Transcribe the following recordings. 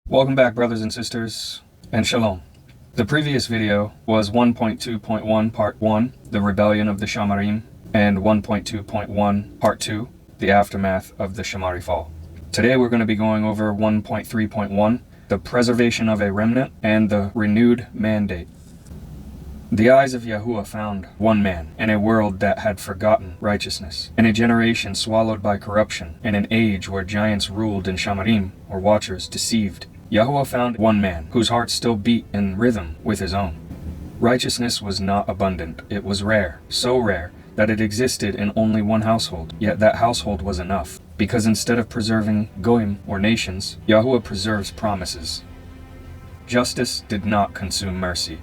Welcome back, brothers and sisters, and shalom. The previous video was 1.2.1 Part 1, the rebellion of the Shamarim, and 1.2.1 Part 2, the aftermath of the Shamari fall. Today we're going to be going over 1.3.1, the preservation of a remnant, and the renewed mandate. The eyes of Yahuwah found one man in a world that had forgotten righteousness, in a generation swallowed by corruption, in an age where giants ruled and Shamarim, or watchers, deceived. Yahuwah found one man whose heart still beat in rhythm with his own. Righteousness was not abundant. It was rare, so rare that it existed in only one household. Yet that household was enough, because instead of preserving goyim, or nations, Yahuwah preserves promises. Justice did not consume mercy.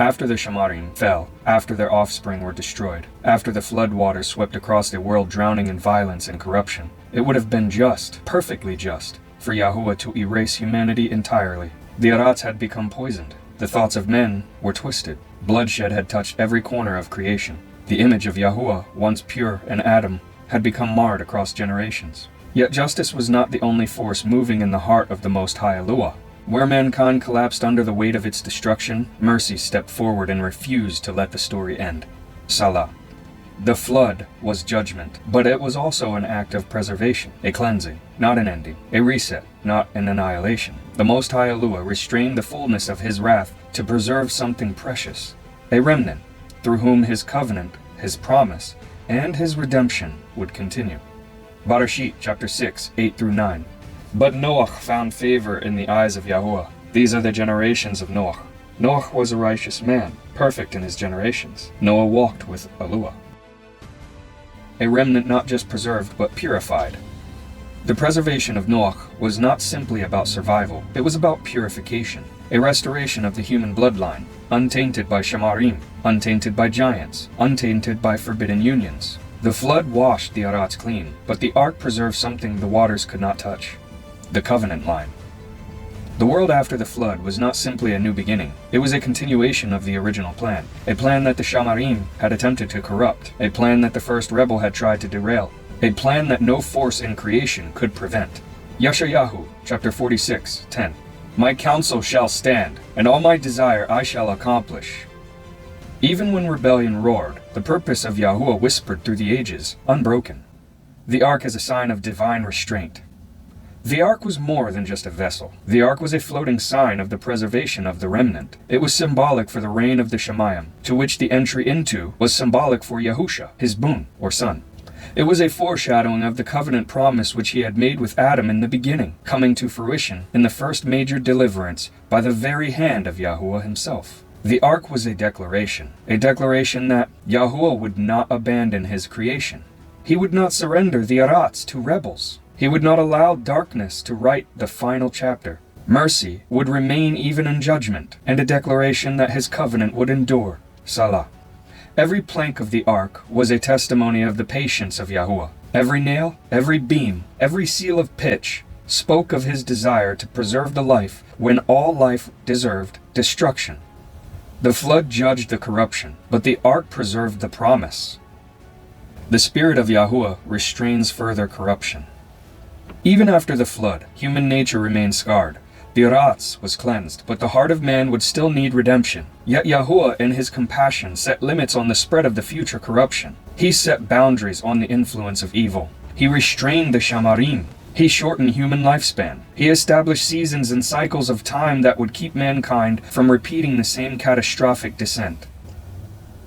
After the Shamarim fell, after their offspring were destroyed, after the flood waters swept across the world drowning in violence and corruption, it would have been just, perfectly just, for Yahuwah to erase humanity entirely. The Arats had become poisoned. The thoughts of men were twisted. Bloodshed had touched every corner of creation. The image of Yahuwah, once pure in Adam, had become marred across generations. Yet justice was not the only force moving in the heart of the Most High Aluah. Where mankind collapsed under the weight of its destruction, mercy stepped forward and refused to let the story end. Salah. The flood was judgment, but it was also an act of preservation, a cleansing, not an ending, a reset, not an annihilation. The Most High Aluah restrained the fullness of his wrath to preserve something precious, a remnant, through whom his covenant, his promise, and his redemption would continue. Barashit chapter 6, 8-9. But Noach found favor in the eyes of Yahuwah. These are the generations of Noach. Noach was a righteous man, perfect in his generations. Noah walked with Aluah. A remnant not just preserved, but purified. The preservation of Noach was not simply about survival, it was about purification, a restoration of the human bloodline, untainted by Shamarim, untainted by giants, untainted by forbidden unions. The flood washed the Arats clean, but the ark preserved something the waters could not touch: the covenant line. The world after the flood was not simply a new beginning, it was a continuation of the original plan, a plan that the Shamarim had attempted to corrupt, a plan that the first rebel had tried to derail, a plan that no force in creation could prevent. Yeshayahu, chapter 46, 10. My counsel shall stand, and all my desire I shall accomplish. Even when rebellion roared, the purpose of Yahuwah whispered through the ages, unbroken. The ark is a sign of divine restraint. The ark was more than just a vessel. The ark was a floating sign of the preservation of the remnant. It was symbolic for the reign of the Shemayim, to which the entry into was symbolic for Yahusha, his boon, or son. It was a foreshadowing of the covenant promise which he had made with Adam in the beginning, coming to fruition in the first major deliverance by the very hand of Yahuwah himself. The ark was a declaration that Yahuwah would not abandon his creation. He would not surrender the Arats to rebels. He would not allow darkness to write the final chapter. Mercy would remain even in judgment, and a declaration that his covenant would endure. Salah. Every plank of the ark was a testimony of the patience of Yahuwah. Every nail, every beam, every seal of pitch spoke of his desire to preserve the life when all life deserved destruction. The flood judged the corruption, but the ark preserved the promise. The Spirit of Yahuwah restrains further corruption. Even after the flood, human nature remained scarred. The Arats was cleansed, but the heart of man would still need redemption. Yet Yahuwah in his compassion set limits on the spread of the future corruption. He set boundaries on the influence of evil. He restrained the Shamarim. He shortened human lifespan. He established seasons and cycles of time that would keep mankind from repeating the same catastrophic descent.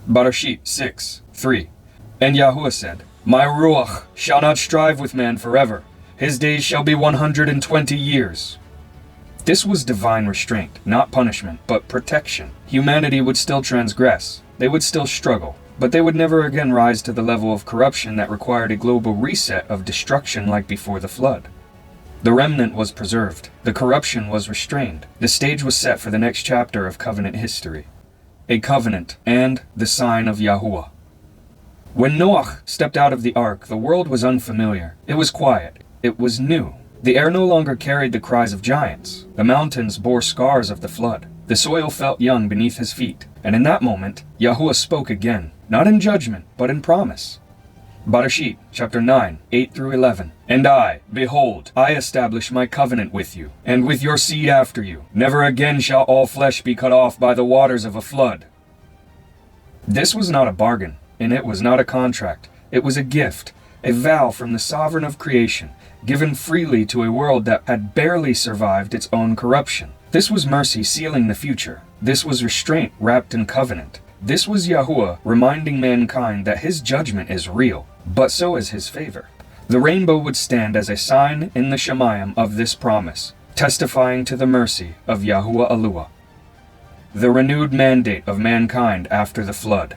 Barashit 6, 3. And Yahuwah said, My Ruach shall not strive with man forever. His days shall be 120 years. This was divine restraint, not punishment, but protection. Humanity would still transgress. They would still struggle, but they would never again rise to the level of corruption that required a global reset of destruction like before the flood. The remnant was preserved. The corruption was restrained. The stage was set for the next chapter of covenant history. A covenant and the sign of Yahuwah. When Noach stepped out of the ark, the world was unfamiliar. It was quiet. It was new. The air no longer carried the cries of giants. The mountains bore scars of the flood. The soil felt young beneath his feet. And in that moment, Yahuwah spoke again, not in judgment, but in promise. Bereshit, chapter 9, 8 through 11. And I, behold, I establish my covenant with you, and with your seed after you. Never again shall all flesh be cut off by the waters of a flood. This was not a bargain, and it was not a contract. It was a gift, a vow from the sovereign of creation, given freely to a world that had barely survived its own corruption. This was mercy sealing the future. This was restraint wrapped in covenant. This was Yahuwah reminding mankind that his judgment is real, but so is his favor. The rainbow would stand as a sign in the Shemayim of this promise, testifying to the mercy of Yahuwah Aluah. The renewed mandate of mankind after the flood.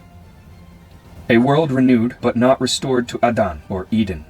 A world renewed but not restored to Adan or Eden.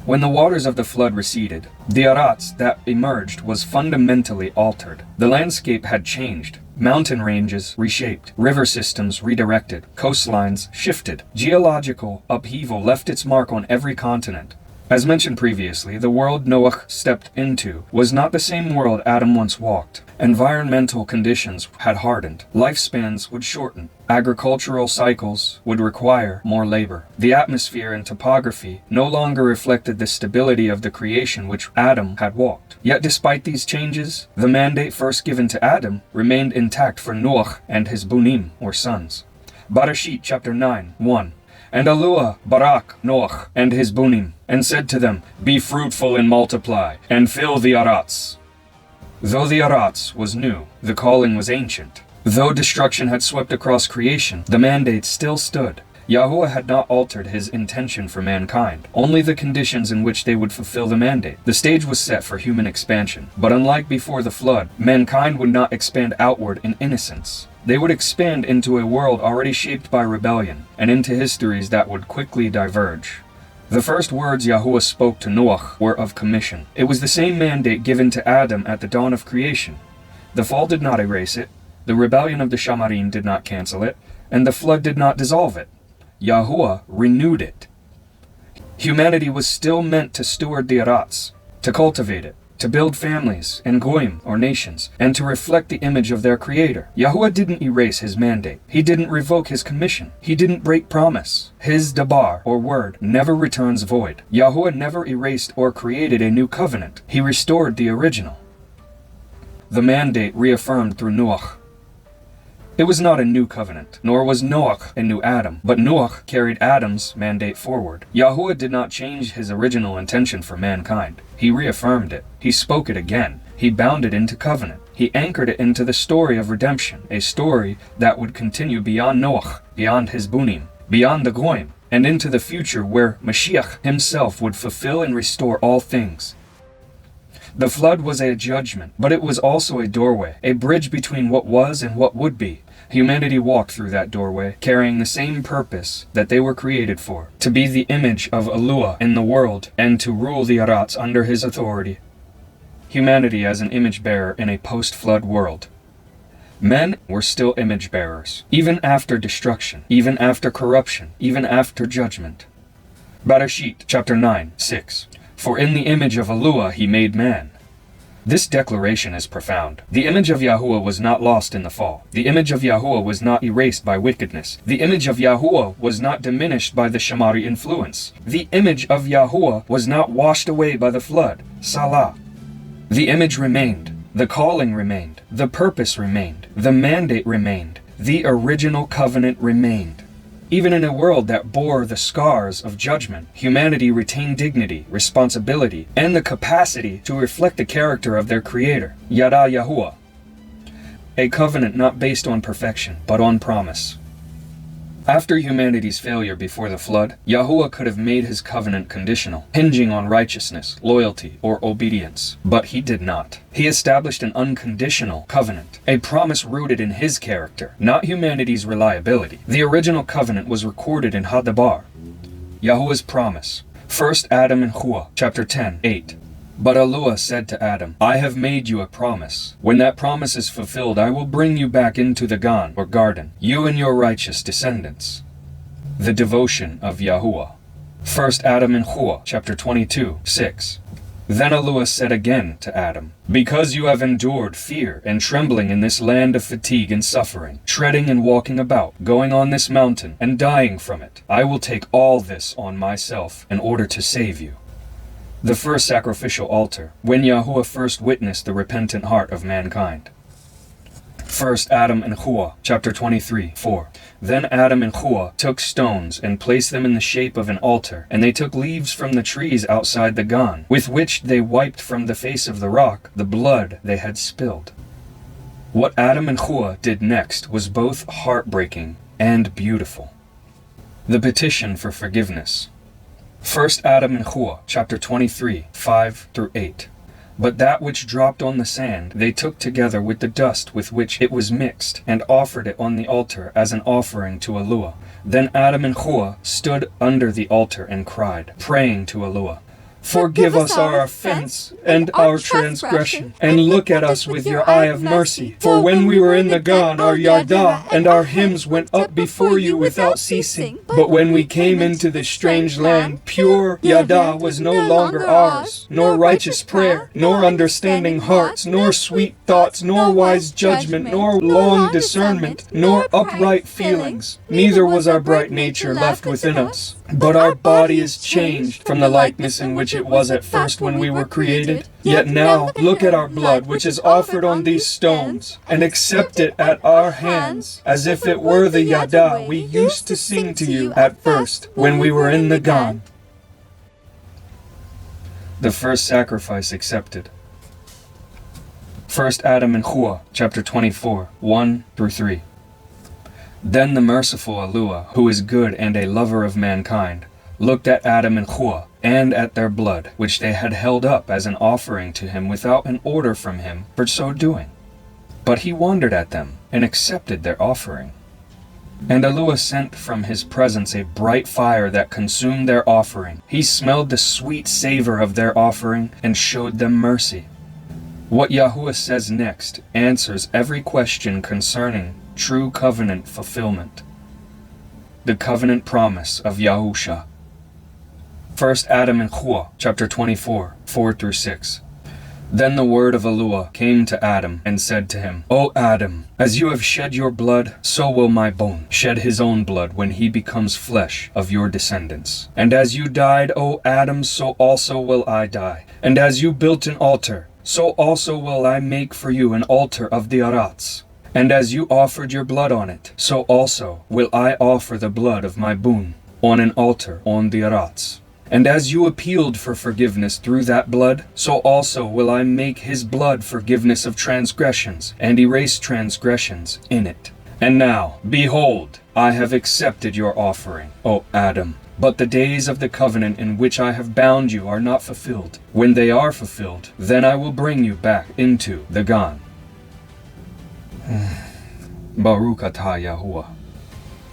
When the waters of the flood receded, the Arats that emerged was fundamentally altered. The landscape had changed. Mountain ranges reshaped, river systems redirected, coastlines shifted. Geological upheaval left its mark on every continent. As mentioned previously, the world Noah stepped into was not the same world Adam once walked. Environmental conditions had hardened. Lifespans would shorten. Agricultural cycles would require more labor. The atmosphere and topography no longer reflected the stability of the creation which Adam had walked. Yet despite these changes, the mandate first given to Adam remained intact for Noah and his bunim, or sons. Bereshit chapter 9, 1. And Aluah barak Noah and his bunim, and said to them, Be fruitful and multiply, and fill the Arats. Though the Arats was new, the calling was ancient. Though destruction had swept across creation, the mandate still stood. Yahuwah had not altered his intention for mankind, only the conditions in which they would fulfill the mandate. The stage was set for human expansion, but unlike before the flood, mankind would not expand outward in innocence. They would expand into a world already shaped by rebellion, and into histories that would quickly diverge. The first words Yahuwah spoke to Noah were of commission. It was the same mandate given to Adam at the dawn of creation. The fall did not erase it, the rebellion of the Shamarim did not cancel it, and the flood did not dissolve it. Yahuwah renewed it. Humanity was still meant to steward the Arats, to cultivate it, to build families and goyim, or nations, and to reflect the image of their creator. Yahuwah didn't erase his mandate. He didn't revoke his commission. He didn't break promise. His dabar, or word, never returns void. Yahuwah never erased or created a new covenant. He restored the original. The mandate reaffirmed through Noah. It was not a new covenant, nor was Noah a new Adam, but Noah carried Adam's mandate forward. Yahuwah did not change his original intention for mankind. He reaffirmed it. He spoke it again. He bound it into covenant. He anchored it into the story of redemption, a story that would continue beyond Noah, beyond his bunim, beyond the goyim, and into the future where Mashiach himself would fulfill and restore all things. The flood was a judgment, but it was also a doorway, a bridge between what was and what would be. Humanity walked through that doorway, carrying the same purpose that they were created for, to be the image of Aluah in the world, and to rule the Arats under his authority. Humanity as an image bearer in a post-flood world. Men were still image bearers, even after destruction, even after corruption, even after judgment. Bereshit chapter 9, 6. For in the image of Aluah he made man. This declaration is profound. The image of Yahuwah was not lost in the fall. The image of Yahuwah was not erased by wickedness. The image of Yahuwah was not diminished by the Shamari influence. The image of Yahuwah was not washed away by the flood. Salah. The image remained. The calling remained. The purpose remained. The mandate remained. The original covenant remained. Even in a world that bore the scars of judgment, humanity retained dignity, responsibility, and the capacity to reflect the character of their creator, Yada Yahuwah. A covenant not based on perfection, but on promise. After humanity's failure before the flood, Yahuwah could have made his covenant conditional, hinging on righteousness, loyalty, or obedience. But he did not. He established an unconditional covenant, a promise rooted in his character, not humanity's reliability. The original covenant was recorded in Hadabar, Yahuwah's promise. 1 Adam and Chua, chapter 10, 8. But Aluah said to Adam, I have made you a promise. When that promise is fulfilled, I will bring you back into the Gan, or garden, you and your righteous descendants. The devotion of Yahuwah. 1 Adam and Chua, chapter 22, 6. Then Aluah said again to Adam, "Because you have endured fear and trembling in this land of fatigue and suffering, treading and walking about, going on this mountain, and dying from it, I will take all this on myself in order to save you." The first sacrificial altar, when Yahuwah first witnessed the repentant heart of mankind. 1 Adam and 𝐤𝐄𝐄, chapter 23, 4. Then Adam and 𝐤𝐄𝐄 took stones and placed them in the shape of an altar, and they took leaves from the trees outside the gan, with which they wiped from the face of the rock the blood they had spilled. What Adam and 𝐤𝐄𝐄 did next was both heartbreaking and beautiful. The petition for forgiveness. 1 Adam and 𝐤𝐄𝐄, chapter 23, 5 through 8. But that which dropped on the sand they took together with the dust with which it was mixed, and offered it on the altar as an offering to Aluah. Then Adam and 𝐤𝐄𝐄 stood under the altar and cried, praying to Aluah, "Forgive us our offense and our transgression, and look at us with your eye of mercy. For when we were in the gan, our yada and our hymns went up before you without ceasing. But when we came into this strange land, pure yada was no longer ours, nor righteous prayer, nor understanding hearts, nor sweet thoughts, nor wise judgment, nor long discernment, nor upright feelings. Neither was our bright nature left within us. But our body is changed from the likeness in which it was at first when we were created. Yet now look at our blood which is offered on these stones, and accept it at our hands, as if it were the yada we used to sing to you at first when we were in the gan." The first sacrifice accepted. 1 Adam and 𝐤𝐄𝐄, chapter 24, 1 through 3. Then the merciful Aluah, who is good and a lover of mankind, looked at Adam and 𝐤𝐄𝐄 and at their blood, which they had held up as an offering to him without an order from him for so doing. But he wondered at them and accepted their offering. And Aluah sent from his presence a bright fire that consumed their offering. He smelled the sweet savor of their offering and showed them mercy. What Yahuwah says next answers every question concerning true covenant fulfillment. The covenant promise of Yahusha. 1 Adam and 𝐤𝐄𝐄, chapter 24, 4 through 6. Then the word of Aluah came to Adam and said to him, "O Adam, as you have shed your blood, so will my bone shed his own blood when he becomes flesh of your descendants. And as you died, O Adam, so also will I die. And as you built an altar, so also will I make for you an altar of the arats. And as you offered your blood on it, so also will I offer the blood of my boon on an altar on the arats. And as you appealed for forgiveness through that blood, so also will I make his blood forgiveness of transgressions, and erase transgressions in it. And now, behold, I have accepted your offering, O Adam. But the days of the covenant in which I have bound you are not fulfilled. When they are fulfilled, then I will bring you back into the gan." Baruch atah Yahuwah.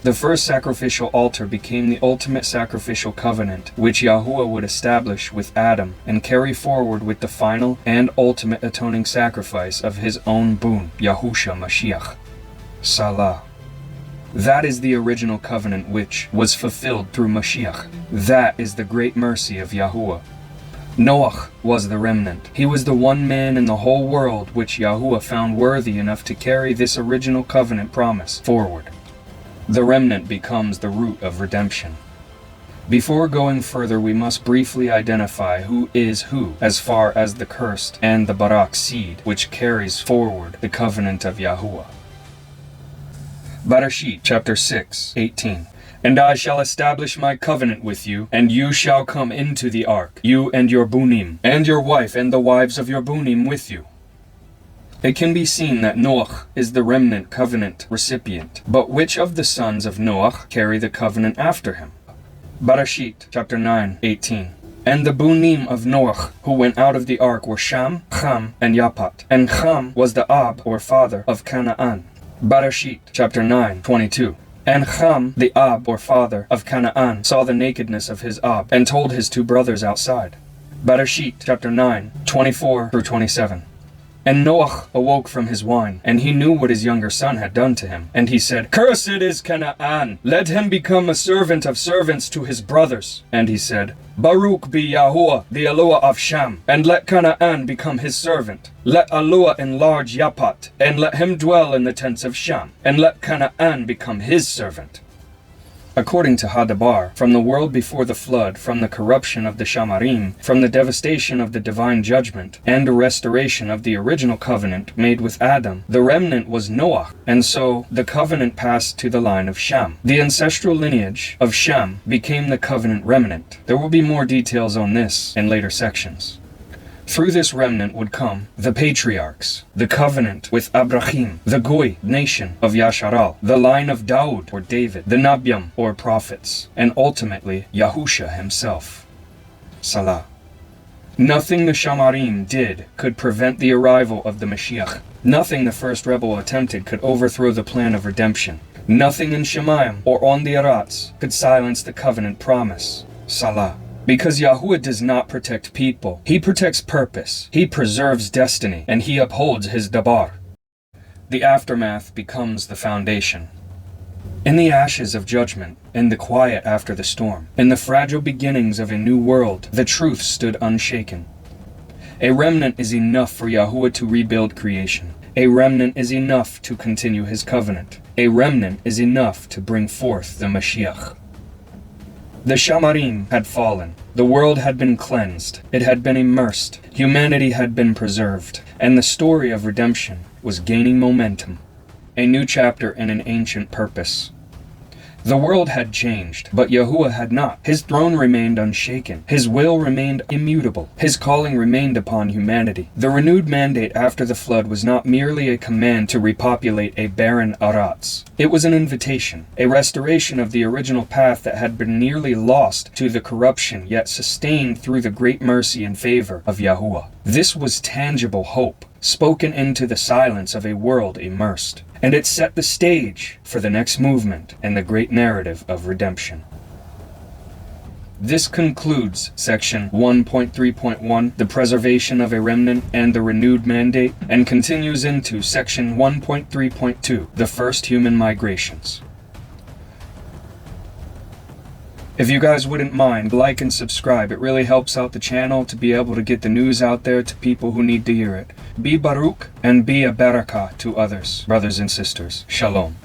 The first sacrificial altar became the ultimate sacrificial covenant which Yahuwah would establish with Adam and carry forward with the final and ultimate atoning sacrifice of his own boon, Yahusha Mashiach. Salah. That is the original covenant which was fulfilled through Mashiach. That is the great mercy of Yahuwah. Noach was the remnant. He was the one man in the whole world which Yahuwah found worthy enough to carry this original covenant promise forward. The remnant becomes the root of redemption. Before going further, we must briefly identify who is who as far as the cursed and the Barak seed which carries forward the covenant of Yahuwah. Bereshit, chapter 6, 18. And I shall establish my covenant with you, and you shall come into the ark, you and your bunim, and your wife and the wives of your bunim with you. It can be seen that Noach is the remnant covenant recipient, but which of the sons of Noach carry the covenant after him? Bereshit, chapter 9, 18. And the bunim of Noach who went out of the ark were Sham, Cham, and Japheth. And Cham was the Ab, or father, of Canaan. Bereshit, chapter 9, 22. And Cham, the Ab, or father, of Canaan, saw the nakedness of his Ab, and told his two brothers outside. Bereshit, chapter 9, 24 through 27. And Noach awoke from his wine, and he knew what his younger son had done to him. And he said, Cursed is Canaan, let him become a servant of servants to his brothers. And he said, Baruch be Yahuwah, the Aluah of Shem, and let Canaan become his servant. Let Aluah enlarge Yaphat, and let him dwell in the tents of Shem, and let Canaan become his servant. According to Hadabar, from the world before the flood, from the corruption of the Shamarim, from the devastation of the divine judgment, and the restoration of the original covenant made with Adam, the remnant was Noah, and so the covenant passed to the line of Shem. The ancestral lineage of Shem became the covenant remnant. There will be more details on this in later sections. Through this remnant would come the patriarchs, the covenant with Abraham, the Goy nation of Yasharal, the line of Daud or David, the Nabiam or prophets, and ultimately Yahusha himself. Salah. Nothing the Shamarim did could prevent the arrival of the Mashiach. Nothing the first rebel attempted could overthrow the plan of redemption. Nothing in Shemayim or on the Arats could silence the covenant promise. Salah. Because Yahuwah does not protect people. He protects purpose. He preserves destiny. And he upholds his dabar. The aftermath becomes the foundation. In the ashes of judgment, in the quiet after the storm, in the fragile beginnings of a new world, the truth stood unshaken. A remnant is enough for Yahuwah to rebuild creation. A remnant is enough to continue his covenant. A remnant is enough to bring forth the Mashiach. The Shamarim had fallen. The world had been cleansed. It had been immersed. Humanity had been preserved. And the story of redemption was gaining momentum. A new chapter in an ancient purpose. The world had changed, but Yahuwah had not. His throne remained unshaken. His will remained immutable. His calling remained upon humanity. The renewed mandate after the flood was not merely a command to repopulate a barren Arats. It was an invitation, a restoration of the original path that had been nearly lost to the corruption yet sustained through the great mercy and favor of Yahuwah. This was tangible hope, spoken into the silence of a world immersed. And it set the stage for the next movement in the great narrative of redemption. This concludes section 1.3.1, the preservation of a remnant and the renewed mandate, and continues into section 1.3.2, the first human migrations. If you guys wouldn't mind, like and subscribe. It really helps out the channel to be able to get the news out there to people who need to hear it. Be Baruch and be a barakah to others, brothers and sisters. Shalom.